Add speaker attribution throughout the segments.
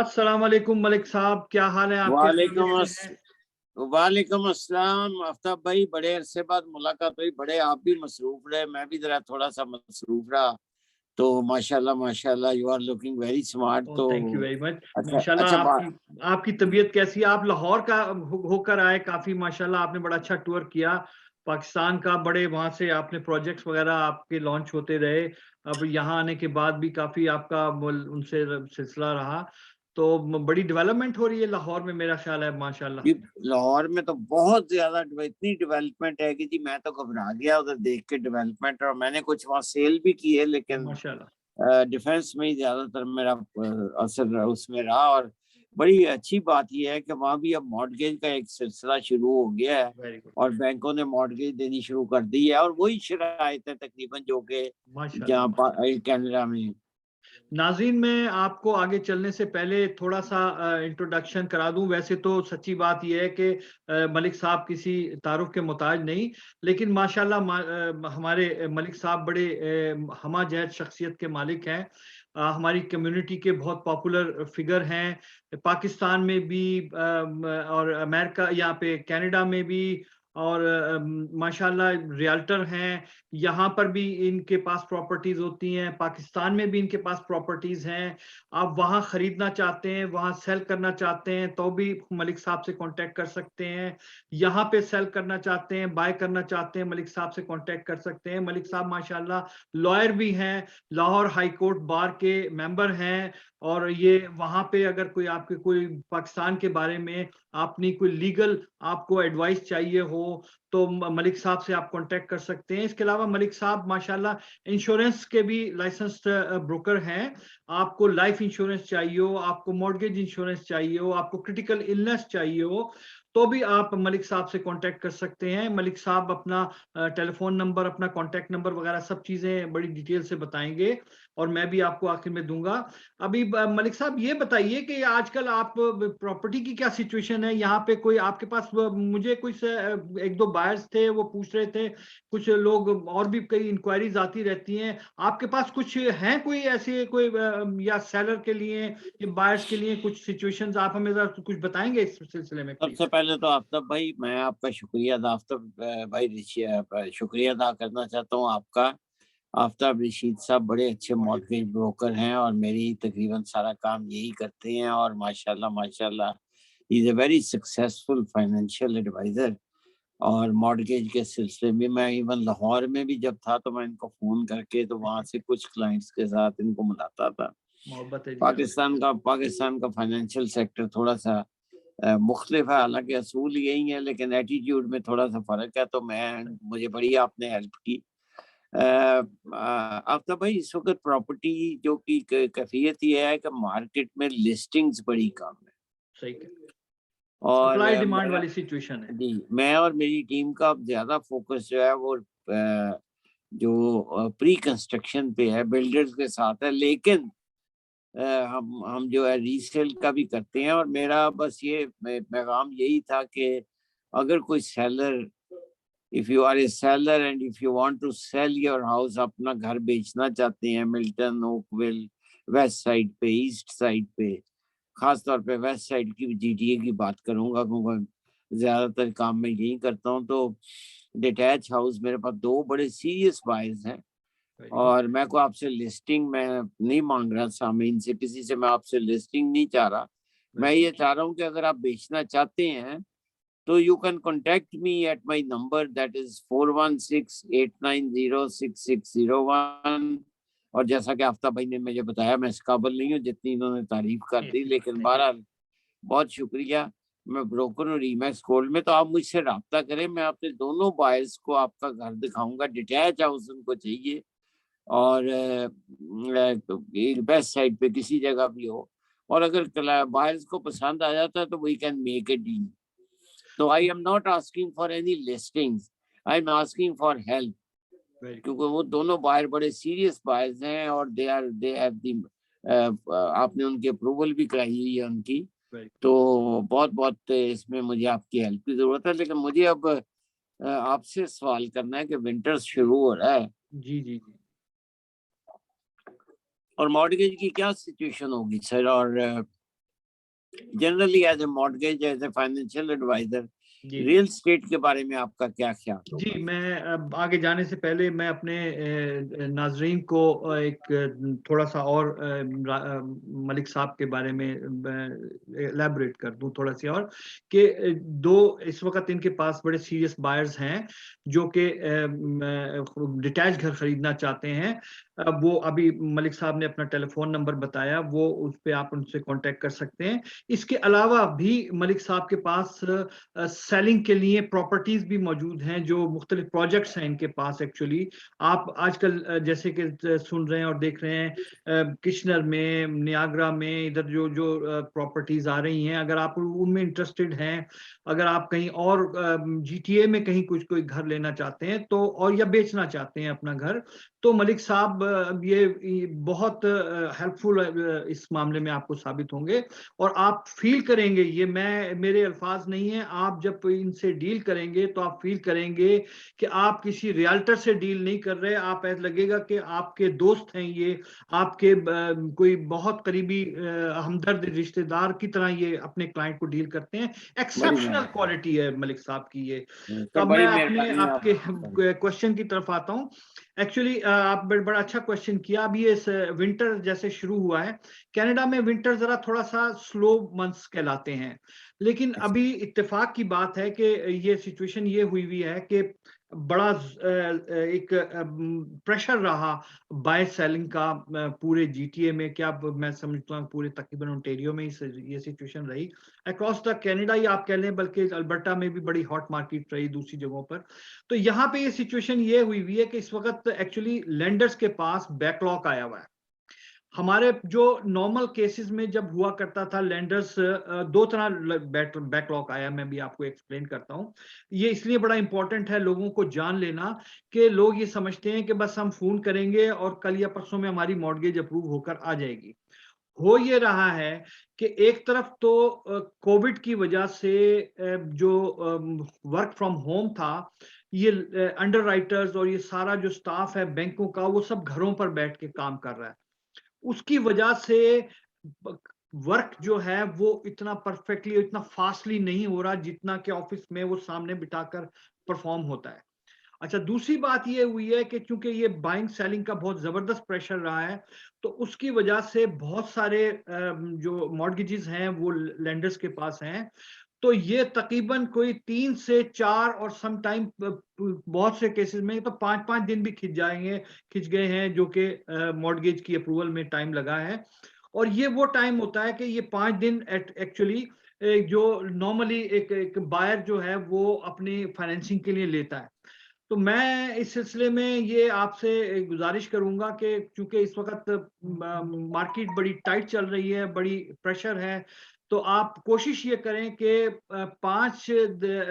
Speaker 1: अस्सलाम वालेकुम मलिक साहब, क्या हाल है आपके?
Speaker 2: वालेकुम
Speaker 1: खैरियत
Speaker 2: अस
Speaker 1: से हैं?
Speaker 2: वालेकुम अस्सलाम आफ्ताब भाई, बड़े अरसे बाद मुलाकात हुई। बड़े आप भी मसरूफ रहे, मैं भी जरा थोड़ा सा मसरूफ रहा। तो माशाल्लाह माशाल्लाह, you are looking very smart.
Speaker 1: Oh,
Speaker 2: तो
Speaker 1: थैंक यू वेरी मच।
Speaker 2: अच्छा
Speaker 1: माशाल्लाह
Speaker 2: अच्छा
Speaker 1: आपकी आपकी तबीयत कैसी है? आप लाहौर का होकर आए, काफ़ी माशाल्लाह आपने बड़ा अच्छा टूर किया। पाकिस्तान का बड़े वहाँ से आपने प्रोजेक्ट्स वगैरह आपके लॉन्च होते रहे। अब यहाँ आने के बाद भी काफ़ी आपका उनसे सिलसिला रहा। तो बड़ी डेवलपमेंट हो रही है लाहौर में, मेरा ख्याल है माशाल्लाह।
Speaker 2: जी, लाहौर में तो बहुत ज्यादा इतनी डेवलपमेंट है कि जी मैं तो घबरा गया उधर देख के डेवलपमेंट। और मैंने कुछ वहाँ सेल भी की है, लेकिन
Speaker 1: माशाल्लाह।
Speaker 2: डिफेंस में ही ज्यादातर मेरा असर उसमें रहा। और बड़ी अच्छी बात यह है कि वहाँ भी अब मॉर्टगेज का एक सिलसिला शुरू हो गया है
Speaker 1: वेरी गुड।
Speaker 2: और बैंकों ने मॉर्टगेज देनी शुरू कर दी है। और वही शराइत है तकरीबन जो कि
Speaker 1: माशाल्लाह,
Speaker 2: जहाँ
Speaker 1: माशाल्लाह।
Speaker 2: कनाडा में।
Speaker 1: नाज़रीन, मैं आपको आगे चलने से पहले थोड़ा-सा इंट्रोडक्शन करा दूँ। वैसे तो सच्ची बात ये है कि मलिक साहब किसी तारुफ़ के मोहताज नहीं, लेकिन माशाल्लाह हमारे मलिक साहब बड़े हमाजहत शख्सियत के मालिक हैं। हमारी कम्युनिटी के बहुत पॉपुलर फ़िगर हैं। पाकिस्तान में भी और अमेरिका यहाँ पे कनाडा में भी और माशाल्लाह रियल्टर हैं। यहाँ पर भी इनके पास प्रॉपर्टीज़ होती हैं, पाकिस्तान में भी इनके पास प्रॉपर्टीज़ हैं। आप वहाँ खरीदना चाहते हैं, वहाँ सेल करना चाहते हैं, तो भी मलिक साहब से कॉन्टैक्ट कर सकते हैं। यहाँ पे सेल करना चाहते हैं, बाय करना चाहते हैं, मलिक साहब से कॉन्टैक्ट कर सकते हैं। मलिक साहब माशाल्लाह लॉयर भी हैं, लाहौर हाई कोर्ट बार के मेंबर हैं। और ये वहाँ पे अगर कोई आपके कोई पाकिस्तान के बारे में अपनी कोई लीगल आपको एडवाइस चाहिए हो, तो मलिक साहब से आप कॉन्टैक्ट कर सकते हैं। इसके अलावा मलिक साहब माशाल्लाह इंश्योरेंस के भी लाइसेंस्ड ब्रोकर हैं। आपको लाइफ इंश्योरेंस चाहिए हो, आपको मॉर्गेज इंश्योरेंस चाहिए हो, आपको क्रिटिकल इलनेस चाहिए हो, तो भी आप मलिक साहब से कॉन्टैक्ट कर सकते हैं। मलिक साहब अपना टेलीफोन नंबर, अपना कॉन्टैक्ट नंबर वगैरह सब चीज़ें बड़ी डिटेल से बताएंगे और मैं भी आपको आखिर में दूंगा। अभी मलिक साहब ये बताइए कि आजकल आप प्रॉपर्टी की क्या सिचुएशन है यहाँ पे? कोई आपके पास मुझे कुछ एक दो बायर्स थे, वो पूछ रहे थे, कुछ लोग और भी कई इंक्वायरीज आती रहती हैं। आपके पास कुछ हैं कोई ऐसे कोई या सेलर के लिए या बायर्स के लिए कुछ सिचुएशंस आप हमें जरा कुछ बताएंगे इस सिलसिले में
Speaker 2: सबसे
Speaker 1: प्लीज?
Speaker 2: पहले तो आफ्ताब भाई, मैं आपका शुक्रिया अदा आफ्ताब भाई शुक्रिया अदा करना चाहता हूँ आपका। आफ्ताब रशीद साहब बड़े अच्छे मॉर्गेज ब्रोकर हैं और मेरी तकरीबन सारा काम यही करते हैं। और माशाल्लाह माशाल्लाह, is a very successful financial advisor. और मॉर्गेज के सिलसिले में मैं इवन लाहौर में भी जब था तो मैं इनको फ़ोन करके तो वहाँ से कुछ क्लाइंट्स के साथ इनको मिलाता था।
Speaker 1: मोहब्बत है जी आप।
Speaker 2: पाकिस्तान का फाइनेंशियल सेक्टर थोड़ा सा मुख्तलिफ है, हालांकि असूल यही है लेकिन एटीट्यूड में थोड़ा सा फ़र्क है। तो मुझे बड़ी आपने हेल्प की। आफ्ताब भाई, इस वक्त प्रॉपर्टी जो की कैफियत ये है कि मार्केट में लिस्टिंग्स बड़ी कम है।
Speaker 1: सही है।
Speaker 2: और
Speaker 1: सप्लाई डिमांड
Speaker 2: मेरा
Speaker 1: वाली सिचुएशन है।
Speaker 2: जी, मैं और मेरी टीम का अब ज़्यादा फ़ोकस जो है वो जो प्री कंस्ट्रक्शन पे है, बिल्डर्स के साथ है। लेकिन अ, हम जो है रीसेल का भी करते हैं। और मेरा बस ये पैगाम यही था कि अगर कोई seller, if you are a seller and if you want to sell your house, अपना घर बेचना चाहते हैं मिल्टन, ओकविल, वेस्ट साइड पे, ईस्ट साइड पे, खास तौर पे वेस्ट साइड की जीटीए की बात करूंगा क्योंकि ज्यादातर काम मैं यही करता हूँ। तो डिटैच हाउस मेरे पास दो बड़े सीरियस बायर्स हैं।
Speaker 1: Very good.
Speaker 2: और मैं को आपसे लिस्टिंग मैं नहीं मांग रहा, सामीन से किसी से मैं आपसे लिस्टिंग नहीं चाह रहा। मैं
Speaker 1: वेरी
Speaker 2: ये
Speaker 1: गुड।
Speaker 2: चाह रहा हूँ कि अगर आप बेचना चाहते हैं तो you can contact me at my number, that is 4168906601। और जैसा कि आफ्ताब भाई ने मुझे बताया, मैं इस काबिल नहीं हूँ जितनी इन्होंने तारीफ कर दी, लेकिन
Speaker 1: थैंक यू।
Speaker 2: बहरहाल बहुत शुक्रिया। मैं ब्रोकर हूँ रीमैक्स गोल्ड में, तो आप मुझसे रब्ता करें। मैं अपने दोनों बायर्स को आपका घर दिखाऊंगा, डिटैच हाउस उनको चाहिए। और एक बेस्ट साइड पे किसी जगह भी हो। और अगर बायर्स को पसंद आ जाता है तो we can make a deal. तो I am not asking for any listings, I am asking for help.
Speaker 1: Very
Speaker 2: क्योंकि वो दोनों बायर बड़े सीरियस बायर्स हैं और दे हैव दी, आपने उनकी अप्रूवल भी कराई हुई है उनकी।
Speaker 1: गुड।
Speaker 2: तो बहुत बहुत इसमें मुझे आपकी हेल्प की जरूरत है। लेकिन मुझे अब आपसे सवाल करना है कि विंटर शुरू हो रहा है
Speaker 1: जी, जी, जी।
Speaker 2: और मॉर्गेज की क्या सिचुएशन होगी सर। और generally as a mortgage, as a financial advisor,
Speaker 1: जी
Speaker 2: रियल स्टेट के बारे में आपका क्या ख्याल होगा?
Speaker 1: जी, मैं अब आगे जाने से पहले मैं अपने नाजरीन को एक थोड़ा सा और मलिक साहब के बारे में एलैबोरेट कर दूं थोड़ा सी और कि दो इस वक्त इनके पास बड़े सीरियस बायर्स हैं जो कि डिटैच घर खरीदना चाहते हैं। वो अभी मलिक साहब ने अपना टेलीफोन नंबर बताया, वो उस पे आप उनसे कांटेक्ट कर सकते हैं। इसके अलावा भी मलिक साहब के पास सेलिंग के लिए प्रॉपर्टीज भी मौजूद हैं, जो मुख्तलिफ प्रोजेक्ट्स हैं इनके पास एक्चुअली। आप आजकल जैसे कि सुन रहे हैं और देख रहे हैं किशनर में, नियाग्रा में, इधर जो जो प्रॉपर्टीज आ रही हैं, अगर आप उनमें इंटरेस्टेड हैं, अगर आप कहीं और जीटीए में कहीं कुछ कोई घर लेना चाहते हैं तो, और या बेचना चाहते हैं अपना घर, तो मलिक साहब ये बहुत हेल्पफुल इस मामले में आपको साबित होंगे। और आप फील करेंगे, ये मैं मेरे अल्फाज नहीं है, आप जब इनसे डील करेंगे तो आप फील करेंगे कि आप किसी रियल्टर से डील नहीं कर रहे, आप ऐसा लगेगा कि आपके दोस्त हैं ये, आपके कोई बहुत करीबी हमदर्द रिश्तेदार की तरह ये अपने क्लाइंट को डील करते हैं।
Speaker 2: बड़ी
Speaker 1: एक्सेप्शनल
Speaker 2: मेहरबानी
Speaker 1: क्वालिटी है मलिक साहब की ये। तो
Speaker 2: सर,
Speaker 1: अब मैं
Speaker 2: बड़ी
Speaker 1: अपने
Speaker 2: मेहरबानी
Speaker 1: आपके
Speaker 2: आप।
Speaker 1: क्वेश्चन की तरफ आता हूँ। एक्चुअली आप बड़ा अच्छा क्वेश्चन किया। अभी ये विंटर जैसे शुरू हुआ है, कनाडा में विंटर जरा थोड़ा सा स्लो मंथ्स कहलाते हैं, लेकिन
Speaker 2: अच्छा,
Speaker 1: अभी इत्तेफाक की बात है कि ये सिचुएशन ये हुई है कि बड़ा एक प्रेशर रहा बाय सेलिंग का पूरे जीटीए में, क्या मैं समझता हूँ पूरे तकरीबन ओंटारियो में ये सिचुएशन रही, अक्रॉस द कनाडा ही आप कह लें, बल्कि अल्बर्टा में भी बड़ी हॉट मार्केट रही दूसरी जगहों पर। तो यहाँ पे ये सिचुएशन ये हुई है कि इस वक्त एक्चुअली लेंडर्स के पास बैकलॉग आया हुआ है। हमारे जो नॉर्मल केसेस में जब हुआ करता था, लेंडर्स दो तरह बैकलॉग आया, मैं भी आपको एक्सप्लेन करता हूँ। ये इसलिए बड़ा इंपॉर्टेंट है लोगों को जान लेना कि लोग ये समझते हैं कि बस हम फोन करेंगे और कल या परसों में हमारी मॉर्गेज अप्रूव होकर आ जाएगी। हो ये रहा है कि एक तरफ तो कोविड की वजह से जो वर्क फ्रॉम होम था, ये अंडर राइटर्स और ये सारा जो स्टाफ है बैंकों का, वो सब घरों पर बैठ के काम कर रहा है। उसकी वजह से वर्क जो है वो इतना परफेक्टली, इतना फास्टली नहीं हो रहा जितना कि ऑफिस में वो सामने बिठाकर परफॉर्म होता है। अच्छा, दूसरी बात ये हुई है कि चूंकि ये बाइंग सेलिंग का बहुत जबरदस्त प्रेशर रहा है, तो उसकी वजह से बहुत सारे जो मॉर्गेजेस हैं वो लेंडर्स के पास हैं। तो ये तकरीबन कोई 3 से 4 और सम टाइम बहुत से केसेस में तो 5-5 दिन भी खिंच गए हैं, जो कि मॉर्गेज की अप्रूवल में टाइम लगा है। और ये वो टाइम होता है कि ये 5 दिन एक्चुअली जो नॉर्मली एक बायर जो है वो अपनी फाइनेंसिंग के लिए लेता है। तो मैं इस सिलसिले में ये आपसे गुजारिश करूंगा कि चूंकि इस वक्त मार्केट बड़ी टाइट चल रही है, बड़ी प्रेशर है, तो आप कोशिश ये करें कि 5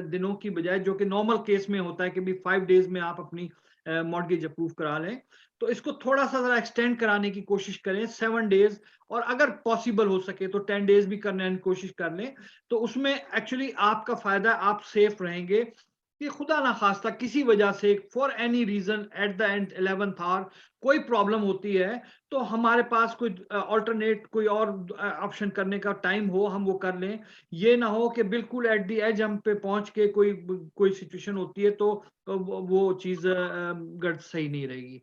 Speaker 1: दिनों की बजाय, जो कि नॉर्मल केस में होता है कि भी 5 डेज में आप अपनी मॉर्गेज अप्रूव करा लें, तो इसको थोड़ा सा जरा एक्सटेंड कराने की कोशिश करें, 7 डेज, और अगर पॉसिबल हो सके तो 10 डेज भी करने की कोशिश कर लें। तो उसमें एक्चुअली आपका फायदा, आप सेफ रहेंगे कि खुदा ना खास्ता किसी वजह से for any reason at the end 11th hour कोई प्रॉब्लम होती है, तो हमारे पास कोई ऑल्टरनेट, कोई और ऑप्शन करने का टाइम हो, हम वो कर लें। ये ना हो कि बिल्कुल एट द एज हम पे पहुंच के कोई कोई सिचुएशन होती है तो वो चीज गढ़ सही नहीं रहेगी।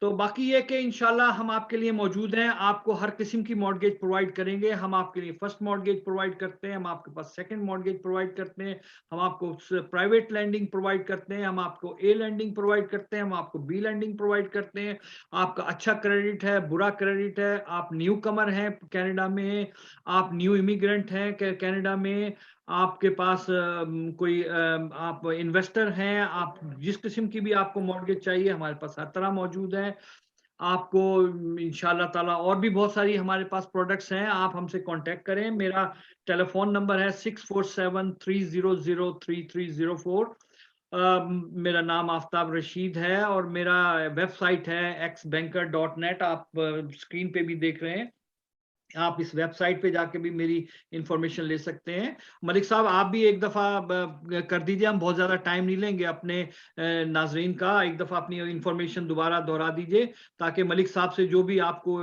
Speaker 1: तो बाकी ये कि इंशाल्लाह हम आपके लिए मौजूद हैं, आपको हर किस्म की मॉर्गेज प्रोवाइड करेंगे। हम आपके लिए फर्स्ट मॉर्गेज प्रोवाइड करते हैं, हम आपके पास सेकंड मॉर्गेज प्रोवाइड करते हैं, हम आपको प्राइवेट लैंडिंग प्रोवाइड करते हैं, हम आपको ए लैंडिंग प्रोवाइड करते हैं, हम आपको बी लैंडिंग प्रोवाइड करते हैं। आपका अच्छा क्रेडिट है, बुरा क्रेडिट है, आप न्यू कमर हैं कनाडा में, आप न्यू इमिग्रेंट हैं कनाडा में, आपके पास कोई आप इन्वेस्टर हैं, आप जिस किस्म की भी आपको मॉर्गेज चाहिए हमारे पास हर तरह मौजूद है। आपको इंशाल्लाह ताला और भी बहुत सारी हमारे पास प्रोडक्ट्स हैं, आप हमसे कांटेक्ट करें। मेरा टेलीफोन नंबर है 6473033304। मेरा नाम आफ्ताब रशीद है और मेरा वेबसाइट है xbanker.net, आप स्क्रीन पे भी देख रहे हैं। आप इस वेबसाइट पे जाके भी मेरी इंफॉर्मेशन ले सकते हैं। मलिक साहब, आप भी एक दफ़ा कर दीजिए, हम बहुत ज़्यादा टाइम नहीं लेंगे अपने नाज़रीन का। एक दफ़ा अपनी इंफॉर्मेशन दोबारा दोहरा दीजिए, ताकि मलिक साहब से जो भी आपको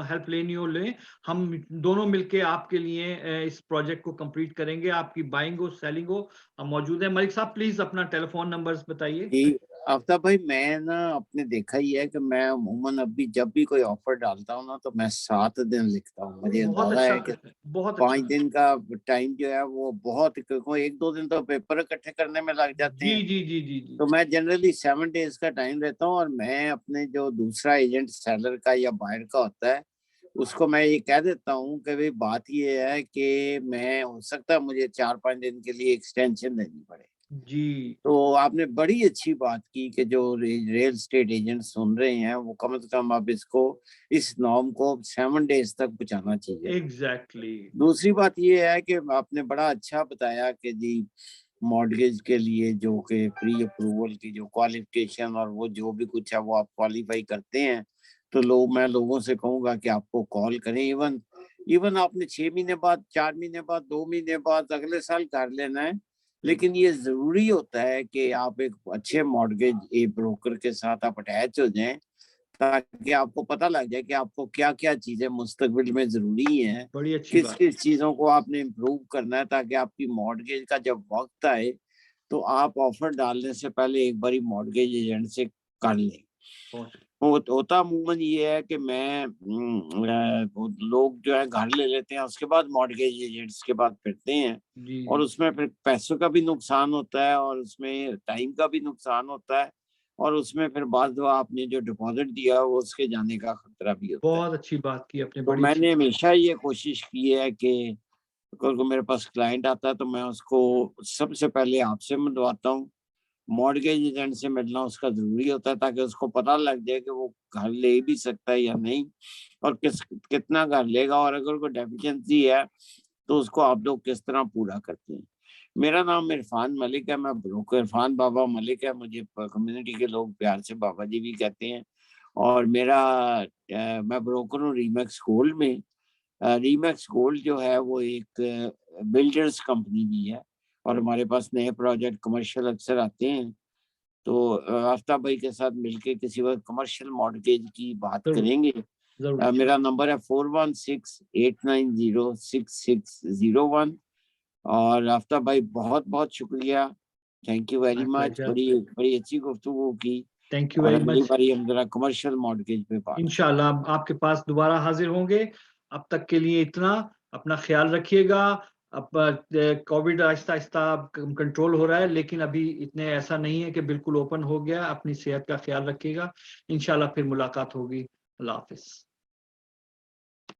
Speaker 1: हेल्प लेनी हो लें। हम दोनों मिलके आपके लिए इस प्रोजेक्ट को कंप्लीट करेंगे। आपकी बाइंग हो, सेलिंग हो, हम मौजूद हैं। मलिक साहब, प्लीज़ अपना टेलीफोन नंबर्स बताइए।
Speaker 2: जी आफ्ताब भाई, मैं ना आपने देखा ही है कि मैं अमूमन अभी जब भी कोई ऑफर डालता हूँ ना, तो मैं 7 दिन लिखता हूँ। मुझे
Speaker 1: बहुत
Speaker 2: अंदाजा
Speaker 1: अच्छा
Speaker 2: है कि
Speaker 1: करते हैं, बहुत अच्छा
Speaker 2: 5 दिन
Speaker 1: करते
Speaker 2: का टाइम जो है वो बहुत, क्योंकि 1-2 दिन तो पेपर इकट्ठे करने में लग
Speaker 1: हैं।
Speaker 2: जाते
Speaker 1: जी,
Speaker 2: हैं।
Speaker 1: जी, जी, जी, जी।
Speaker 2: तो मैं जनरली 7 डेज का टाइम देता हूँ, और मैं अपने जो दूसरा एजेंट सेलर का या बायर का होता है, उसको मैं ये कह देता हूँ कि भाई बात ये है कि मैं, हो सकता है मुझे 4-5 दिन के लिए एक्सटेंशन देनी पड़े।
Speaker 1: जी।
Speaker 2: तो आपने बड़ी अच्छी बात की कि जो रियल स्टेट एजेंट सुन रहे हैं, वो कम से कम अब इसको, इस नॉर्म को 7 डेज तक पहुंचाना चाहिए।
Speaker 1: एग्जैक्टली।
Speaker 2: दूसरी बात ये है कि आपने बड़ा अच्छा बताया कि जी मॉर्गेज के लिए जो कि प्री अप्रूवल की जो क्वालिफिकेशन और वो जो भी कुछ है वो आप क्वालिफाई करते हैं, तो मैं लोगों से कहूंगा कि आपको कॉल करें। इवन इवन आपने 6 महीने बाद, 4 महीने बाद, 2 महीने बाद, अगले साल कर लेना है, लेकिन ये जरूरी होता है कि आप एक अच्छे मॉर्गेज ए ब्रोकर के साथ आप अटैच हो जाएं, ताकि आपको पता लग जाए कि आपको क्या क्या चीजें मुस्तकबिल में जरूरी हैं,
Speaker 1: बड़ी अच्छी
Speaker 2: किस
Speaker 1: बात।
Speaker 2: किस चीजों को आपने इम्प्रूव करना है, ताकि आपकी मॉर्गेज का जब वक्त आए तो आप ऑफर डालने से पहले एक बारी मॉर्गेज एजेंट से कर लें।
Speaker 1: बहुत।
Speaker 2: होता अमूमन ये है कि वो लोग जो है घर ले लेते हैं, उसके बाद मॉर्गेज एजेंट्स के बाद फिरते हैं,
Speaker 1: जी,
Speaker 2: और
Speaker 1: जी।
Speaker 2: उसमें फिर पैसों का भी नुकसान होता है, और उसमें टाइम का भी नुकसान होता है, और उसमें फिर बाद दफा आपने जो डिपॉजिट दिया वो उसके जाने का खतरा भी होता है।
Speaker 1: बहुत अच्छी बात की आपने,
Speaker 2: तो
Speaker 1: बड़ी अच्छी।
Speaker 2: मैंने हमेशा ये कोशिश की है कि अगर कोई मेरे पास क्लाइंट आता है तो मैं उसको सबसे पहले आपसे मिलवाता हूँ। मॉर्गेज एजेंट से मिलना उसका जरूरी होता है, ताकि उसको पता लग जाए कि वो घर ले भी सकता है या नहीं, और कितना घर लेगा, और अगर कोई डेफिशिएंसी है तो उसको आप लोग किस तरह पूरा करते हैं। मेरा नाम इरफान मलिक है, मैं ब्रोकर, इरफान बाबा मलिक है, मुझे कम्युनिटी के लोग प्यार से बाबा जी भी कहते हैं। और मैं ब्रोकर हूँ रीमैक्स गोल्ड में। रीमैक्स गोल्ड जो है वो एक बिल्डर्स कंपनी भी है, और हमारे पास नए प्रोजेक्ट कमर्शियल अक्सर आते हैं। तो आफ्ताब भाई के साथ मिलके किसी वक्त कमर्शियल मॉर्गेज की बात
Speaker 1: जरूर,
Speaker 2: करेंगे।
Speaker 1: जरूर
Speaker 2: मेरा
Speaker 1: इंशाल्लाह।
Speaker 2: नंबर है 4168906601। और आफ्ताब भाई बहुत बहुत शुक्रिया, thank you very
Speaker 1: my
Speaker 2: much,
Speaker 1: pleasure.
Speaker 2: बड़ी बड़ी अच्छी गुफ्तगू की।
Speaker 1: थैंक यू
Speaker 2: और
Speaker 1: वेरी
Speaker 2: अगली
Speaker 1: मच।
Speaker 2: बारी हम जरा कमर्शियल मॉर्गेज पे बात करें।
Speaker 1: इंशाल्लाह आपके पास दोबारा हाजिर होंगे। अब तक के लिए इतना। अपना ख्याल रखिएगा। अब कोविड आहिस्ता आहिस्ता कंट्रोल हो रहा है, लेकिन अभी इतने ऐसा नहीं है कि बिल्कुल ओपन हो गया। अपनी सेहत का ख्याल रखिएगा। इंशाल्लाह फिर मुलाकात होगी। अल्लाह हाफिज।